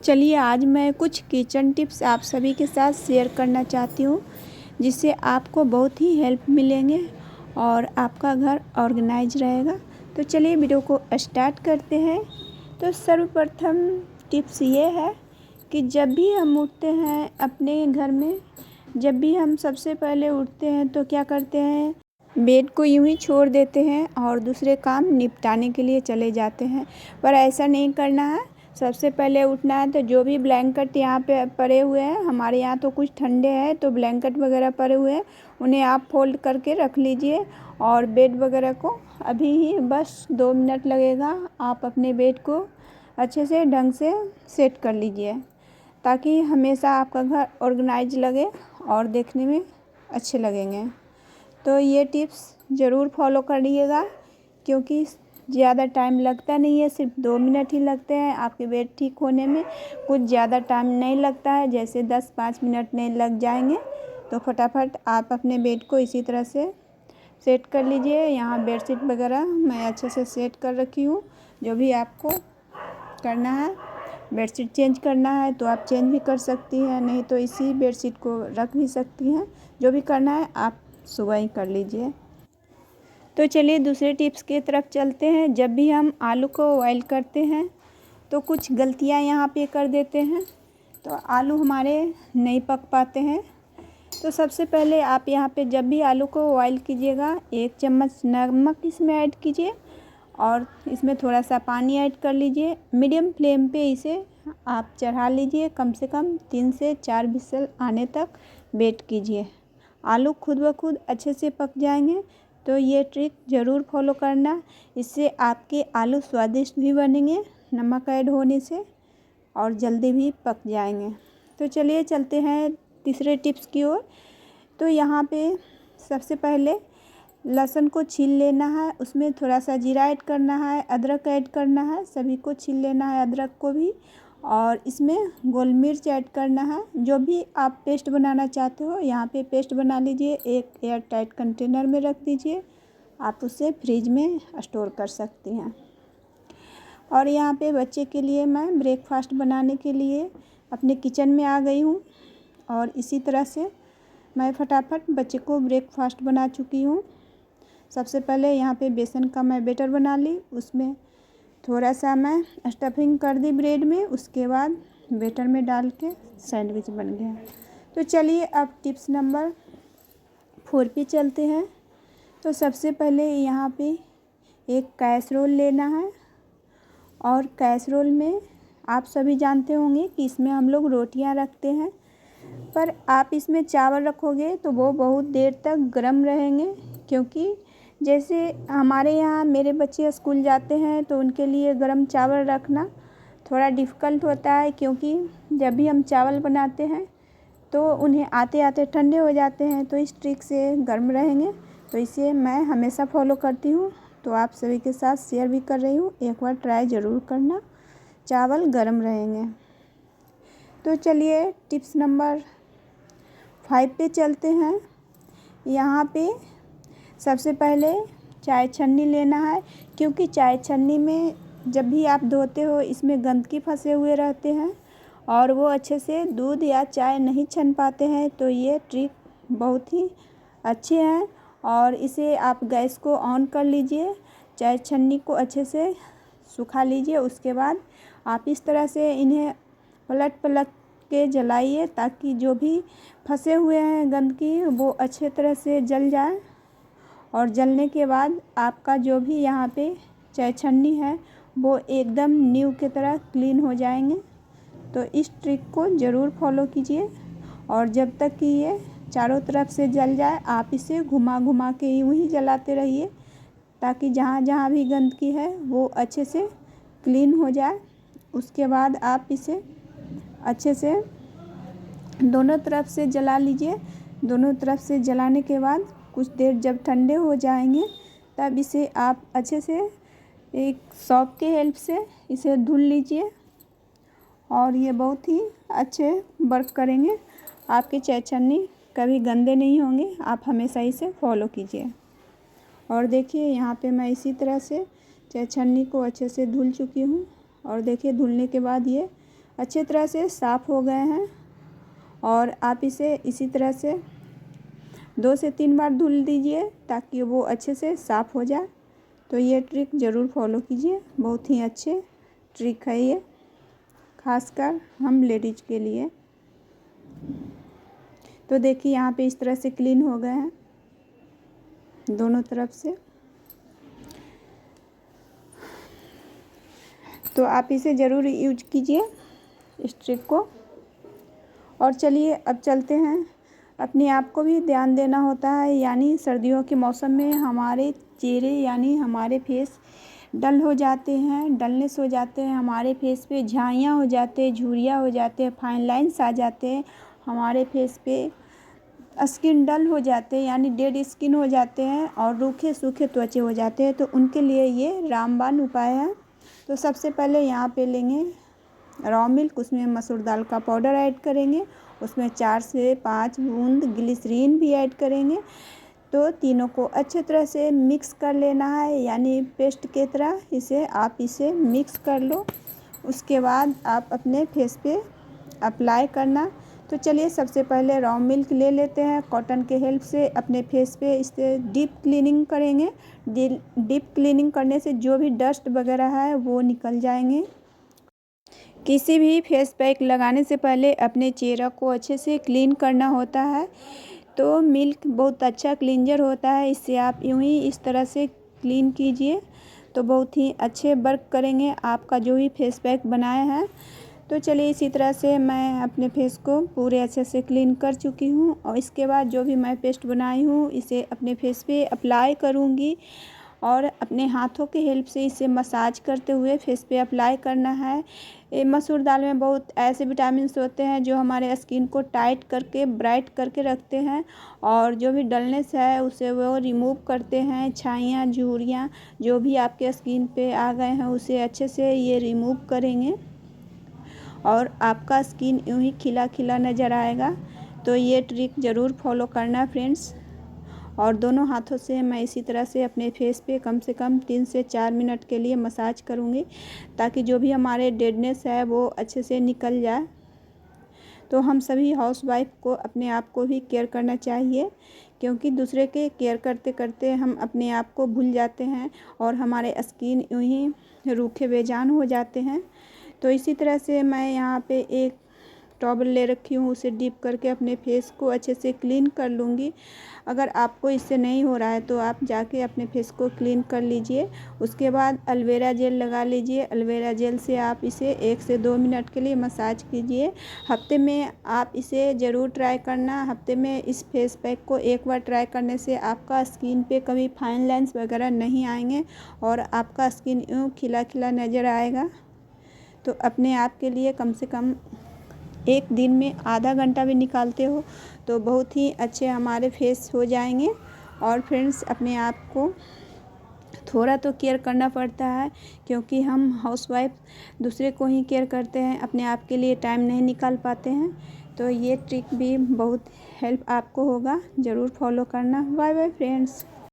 चलिए आज मैं कुछ किचन टिप्स आप सभी के साथ शेयर करना चाहती हूँ जिससे आपको बहुत ही हेल्प मिलेंगे और आपका घर ऑर्गेनाइज रहेगा। तो चलिए वीडियो को स्टार्ट करते हैं। तो सर्वप्रथम टिप्स ये है कि जब भी हम उठते हैं अपने घर में, जब भी हम सबसे पहले उठते हैं तो क्या करते हैं, बेड को यूं ही छोड़ देते हैं और दूसरे काम निपटाने के लिए चले जाते हैं। पर ऐसा नहीं करना है। सबसे पहले उठना है तो जो भी ब्लैंकेट यहाँ पे पड़े हुए हैं, हमारे यहाँ तो कुछ ठंडे हैं तो ब्लैंकेट वगैरह पड़े हुए हैं, उन्हें आप फोल्ड करके रख लीजिए। और बेड वगैरह को अभी ही बस 2 मिनट लगेगा, आप अपने बेड को अच्छे से ढंग से सेट कर लीजिए ताकि हमेशा आपका घर ऑर्गेनाइज लगे और देखने में अच्छे लगेंगे। तो ये टिप्स ज़रूर फॉलो करिएगा क्योंकि ज़्यादा टाइम लगता नहीं है, सिर्फ 2 मिनट ही लगते हैं। आपके बेड ठीक होने में कुछ ज़्यादा टाइम नहीं लगता है, जैसे 10-5 मिनट नहीं लग जाएंगे। तो फटाफट आप अपने बेड को इसी तरह से सेट कर लीजिए। यहाँ बेडशीट वगैरह मैं अच्छे से सेट कर रखी हूँ। जो भी आपको करना है, बेडशीट चेंज करना है तो आप चेंज भी कर सकती हैं, नहीं तो इसी बेडशीट को रख भी सकती हैं। जो भी करना है आप सुबह ही कर लीजिए। तो चलिए दूसरे टिप्स की तरफ चलते हैं। जब भी हम आलू को बॉयल करते हैं तो कुछ गलतियां यहाँ पे कर देते हैं, तो आलू हमारे नहीं पक पाते हैं। तो सबसे पहले आप यहाँ पे जब भी आलू को बॉयल कीजिएगा 1 चम्मच नमक इसमें ऐड कीजिए और इसमें थोड़ा सा पानी ऐड कर लीजिए। मीडियम फ्लेम पे इसे आप चढ़ा लीजिए, कम से कम 3 से 4 विसल आने तक वेट कीजिए। आलू खुद ब खुद अच्छे से पक जाएंगे। तो ये ट्रिक ज़रूर फॉलो करना, इससे आपके आलू स्वादिष्ट भी बनेंगे नमक ऐड होने से और जल्दी भी पक जाएंगे। तो चलिए चलते हैं तीसरे टिप्स की ओर। तो यहाँ पे सबसे पहले लहसुन को छील लेना है, उसमें थोड़ा सा जीरा ऐड करना है, अदरक ऐड करना है, सभी को छील लेना है अदरक को भी, और इसमें गोल मिर्च ऐड करना है। जो भी आप पेस्ट बनाना चाहते हो यहाँ पे पेस्ट बना लीजिए, एक एयर टाइट कंटेनर में रख दीजिए, आप उसे फ्रिज में स्टोर कर सकती हैं। और यहाँ पे बच्चे के लिए मैं ब्रेकफास्ट बनाने के लिए अपने किचन में आ गई हूँ और इसी तरह से मैं फटाफट बच्चे को ब्रेकफास्ट बना चुकी हूँ। सबसे पहले यहाँ पे बेसन का मैं बैटर बना ली, उसमें थोड़ा सा मैं स्टफिंग कर दी ब्रेड में, उसके बाद बैटर में डाल के सैंडविच बन गया। तो चलिए अब टिप्स नंबर 4 पे चलते हैं। तो सबसे पहले यहाँ पे एक कैसरोल लेना है और कैसरोल में आप सभी जानते होंगे कि इसमें हम लोग रोटियां रखते हैं, पर आप इसमें चावल रखोगे तो वो बहुत देर तक गर्म रहेंगे। क्योंकि जैसे हमारे यहाँ मेरे बच्चे स्कूल जाते हैं तो उनके लिए गर्म चावल रखना थोड़ा डिफ़िकल्ट होता है, क्योंकि जब भी हम चावल बनाते हैं तो उन्हें आते आते ठंडे हो जाते हैं। तो इस ट्रिक से गर्म रहेंगे, तो इसे मैं हमेशा फॉलो करती हूँ, तो आप सभी के साथ शेयर भी कर रही हूँ। एक बार ट्राई ज़रूर करना, चावल गर्म रहेंगे। तो चलिए टिप्स नंबर 5 पे चलते हैं। यहाँ पे सबसे पहले चाय छन्नी लेना है, क्योंकि चाय छन्नी में जब भी आप धोते हो इसमें गंदगी फंसे हुए रहते हैं और वो अच्छे से दूध या चाय नहीं छन पाते हैं। तो ये ट्रिक बहुत ही अच्छे हैं और इसे आप गैस को ऑन कर लीजिए, चाय छन्नी को अच्छे से सुखा लीजिए, उसके बाद आप इस तरह से इन्हें पलट पलट के जलाइए ताकि जो भी फंसे हुए हैं गंदगी वो अच्छे तरह से जल जाए। और जलने के बाद आपका जो भी यहाँ पे चाय छन्नी है वो एकदम न्यू की तरह क्लीन हो जाएंगे। तो इस ट्रिक को ज़रूर फॉलो कीजिए और जब तक कि ये चारों तरफ से जल जाए आप इसे घुमा घुमा के यूँ ही जलाते रहिए ताकि जहाँ जहाँ भी गंदगी है वो अच्छे से क्लीन हो जाए। उसके बाद आप इसे अच्छे से दोनों तरफ से जला लीजिए। दोनों तरफ से जलाने के बाद कुछ देर जब ठंडे हो जाएंगे तब इसे आप अच्छे से एक सॉप के हेल्प से इसे धुल लीजिए और ये बहुत ही अच्छे वर्क करेंगे। आपकी चाय छन्नी कभी गंदे नहीं होंगे, आप हमेशा इसे फॉलो कीजिए। और देखिए यहाँ पे मैं इसी तरह से चाय छन्नी को अच्छे से धुल चुकी हूँ और देखिए धुलने के बाद ये अच्छे तरह से साफ़ हो गए हैं और आप इसे इसी तरह से 2 से 3 बार धुल दीजिए ताकि वो अच्छे से साफ़ हो जाए। तो ये ट्रिक ज़रूर फॉलो कीजिए, बहुत ही अच्छे ट्रिक है ये, खासकर हम लेडीज के लिए। तो देखिए यहाँ पे इस तरह से क्लीन हो गए हैं दोनों तरफ से। तो आप इसे ज़रूर यूज कीजिए इस ट्रिक को। और चलिए अब चलते हैं, अपने आप को भी ध्यान देना होता है, यानी सर्दियों के मौसम में हमारे चेहरे यानी हमारे फेस डल हो जाते हैं, डलनेस हो जाते हैं, हमारे फेस पे झाइयाँ हो जाते हैं, झुर्रियाँ हो जाते हैं, फाइन लाइन्स आ जाते हैं, हमारे फेस पे स्किन डल हो जाते हैं यानी डेड स्किन हो जाते हैं और रूखे सूखे त्वचे हो जाते हैं। तो उनके लिए ये रामबाण उपाय है। तो सबसे पहले यहाँ पे लेंगे रॉ मिल्क, उसमें मसूर दाल का पाउडर ऐड करेंगे, उसमें 4 से 5 बूंद ग्लिसरीन भी ऐड करेंगे। तो तीनों को अच्छे तरह से मिक्स कर लेना है, यानी पेस्ट की तरह इसे मिक्स कर लो। उसके बाद आप अपने फेस पे अप्लाई करना। तो चलिए सबसे पहले रॉ मिल्क ले लेते हैं, कॉटन के हेल्प से अपने फेस पे इसे डीप क्लीनिंग करेंगे। डीप क्लीनिंग करने से जो भी डस्ट वगैरह है वो निकल जाएंगे। किसी भी फेस पैक लगाने से पहले अपने चेहरा को अच्छे से क्लीन करना होता है। तो मिल्क बहुत अच्छा क्लींजर होता है, इससे आप यूँ ही इस तरह से क्लीन कीजिए तो बहुत ही अच्छे वर्क करेंगे आपका जो भी फेस पैक बनाया है। तो चलिए इसी तरह से मैं अपने फेस को पूरे अच्छे से क्लीन कर चुकी हूँ और इसके बाद जो भी मैं पेस्ट बनाई हूँ इसे अपने फेस पे अप्लाई करूँगी और अपने हाथों के हेल्प से इसे मसाज करते हुए फेस पे अप्लाई करना है। ये मसूर दाल में बहुत ऐसे विटामिन्स होते हैं जो हमारे स्किन को टाइट करके ब्राइट करके रखते हैं और जो भी डलनेस है उसे वो रिमूव करते हैं। छाइयाँ झुर्रियाँ जो भी आपके स्किन पे आ गए हैं उसे अच्छे से ये रिमूव करेंगे और आपका स्किन यूँ ही खिला खिला नज़र आएगा। तो ये ट्रिक ज़रूर फॉलो करना फ्रेंड्स। और दोनों हाथों से मैं इसी तरह से अपने फेस पे कम से कम 3 से 4 मिनट के लिए मसाज करूँगी ताकि जो भी हमारे डेडनेस है वो अच्छे से निकल जाए। तो हम सभी हाउसवाइफ को अपने आप को भी केयर करना चाहिए, क्योंकि दूसरे के केयर करते करते हम अपने आप को भूल जाते हैं और हमारे स्किन यूँ ही रूखे बेजान हो जाते हैं। तो इसी तरह से मैं यहाँ पे एक टॉवल ले रखी हूँ, उसे डीप करके अपने फेस को अच्छे से क्लीन कर लूँगी। अगर आपको इससे नहीं हो रहा है तो आप जाके अपने फेस को क्लीन कर लीजिए। उसके बाद एलोवेरा जेल लगा लीजिए। एलोवेरा जेल से आप इसे 1 से 2 मिनट के लिए मसाज कीजिए। हफ्ते में आप इसे ज़रूर ट्राई करना। हफ्ते में इस फेस पैक को एक बार ट्राई करने से आपका स्किन पे कभी फाइन लाइन्स वगैरह नहीं आएंगे और आपका स्किन यूँ खिला खिला नज़र आएगा। तो अपने आप के लिए कम से कम एक दिन में आधा घंटा भी निकालते हो तो बहुत ही अच्छे हमारे फेस हो जाएंगे। और फ्रेंड्स अपने आप को थोड़ा तो केयर करना पड़ता है, क्योंकि हम हाउसवाइफ दूसरे को ही केयर करते हैं, अपने आप के लिए टाइम नहीं निकाल पाते हैं। तो ये ट्रिक भी बहुत हेल्प आपको होगा, ज़रूर फॉलो करना। Bye bye friends.